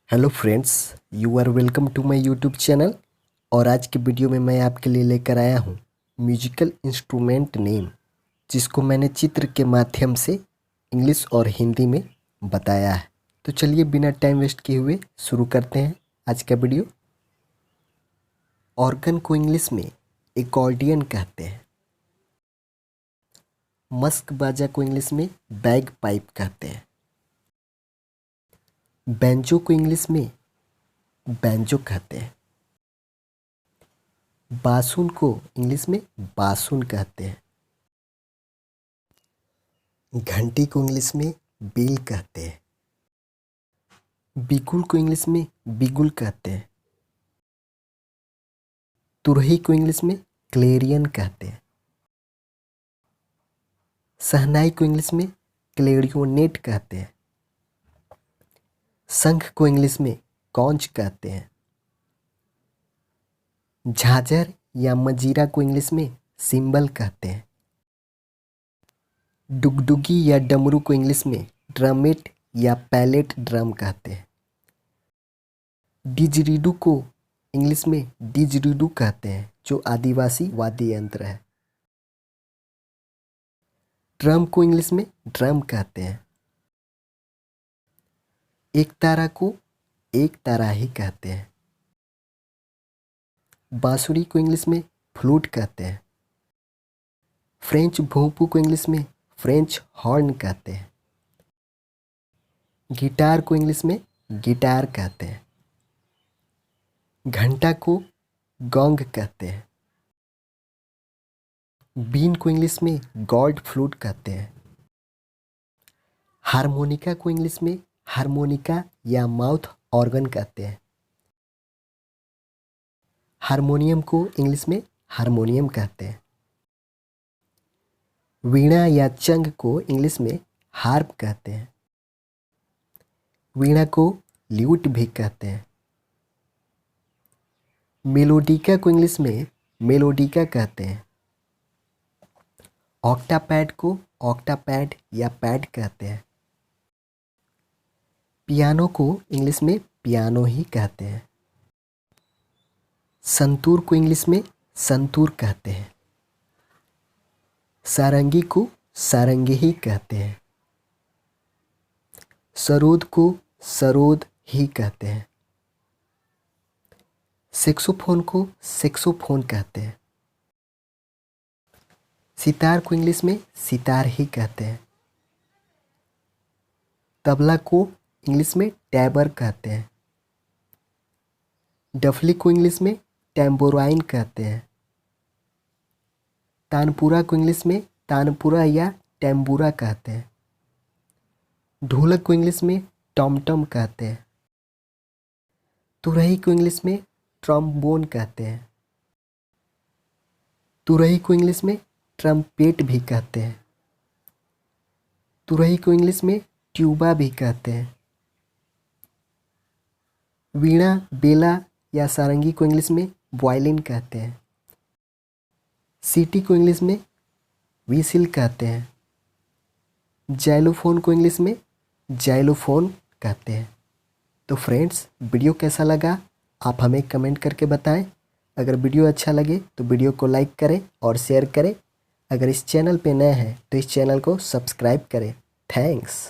Hello friends, you are welcome to my YouTube channel. और आज के वीडियो में मैं आपके लिए लेकर आया हूँ म्यूजिकल इंस्ट्रूमेंट नेम, जिसको मैंने चित्र के माध्यम से इंग्लिश और हिंदी में बताया है। तो चलिए बिना टाइम वेस्ट किए हुए शुरू करते हैं आज का वीडियो। ऑर्गन को इंग्लिश में एकॉर्डियन कहते हैं। मस्क बाजा को इंग्लिश में बैग पाइप कहते हैं। बैंजो को इंग्लिश में बैंजो कहते हैं। बासुन को इंग्लिश में बासुन कहते हैं। घंटी को इंग्लिश में बेल कहते हैं। बिगुल को इंग्लिश में बिगुल कहते हैं। तुरही को इंग्लिश में क्लेरियन कहते हैं। शहनाई को इंग्लिश में क्लेरियोनेट कहते हैं। शंख को इंग्लिश में कॉन्च कहते हैं। झांझर या मजीरा को इंग्लिश में सिंबल कहते हैं। डुगडुगी या डमरू को इंग्लिश में ड्रमेट या पैलेट ड्रम कहते हैं। डिजरीडू को इंग्लिश में डिजरीडू कहते हैं, जो आदिवासी वाद्य यंत्र है। ड्रम को इंग्लिश में ड्रम कहते हैं। एक तारा को एक तारा ही कहते हैं। बांसुरी को इंग्लिश में फ्लूट कहते हैं। फ्रेंच भोंपू को इंग्लिश में फ्रेंच हॉर्न कहते हैं। गिटार को इंग्लिश में गिटार कहते हैं। घंटा को गॉन्ग कहते हैं। बीन को इंग्लिश में गॉड फ्लूट कहते हैं। हारमोनिका को इंग्लिश में हारमोनिका या माउथ ऑर्गन कहते हैं। हारमोनियम को इंग्लिश में हारमोनियम कहते हैं। वीणा या चंग को इंग्लिश में हार्प कहते हैं। वीणा को ल्यूट भी कहते हैं। मेलोडिका को इंग्लिश में मेलोडिका कहते हैं। ऑक्टापैड को ऑक्टापैड या पैड कहते हैं। पियानो को इंग्लिश में पियानो ही कहते हैं। संतूर को इंग्लिश में संतूर कहते हैं। सारंगी को सारंगी ही कहते हैं। सरोद को सरोद ही कहते हैं। सेक्सोफोन को सेक्सोफोन कहते हैं। सितार को इंग्लिश में सितार ही कहते हैं। तबला को इंग्लिश में टैबर कहते हैं। डफली को इंग्लिश में टैम्बोराइन कहते हैं। तानपुरा को इंग्लिश में तानपुरा या टैम्बूरा कहते हैं। ढोलक को इंग्लिश में टॉमटम कहते हैं। तुरही को इंग्लिश में ट्रम्बोन कहते हैं। तुरही को इंग्लिश में ट्रम्पेट भी कहते हैं। तुरही को इंग्लिश में ट्यूबा भी कहते हैं। वीणा, बेला या सारंगी को इंग्लिश में वायलिन कहते हैं। सीटी को इंग्लिश में व्हिसिल कहते हैं। जाइलोफोन को इंग्लिश में जाइलोफोन कहते हैं। तो फ्रेंड्स, वीडियो कैसा लगा आप हमें कमेंट करके बताएं। अगर वीडियो अच्छा लगे तो वीडियो को लाइक करें और शेयर करें। अगर इस चैनल पे नए हैं तो इस चैनल को सब्सक्राइब करें। थैंक्स।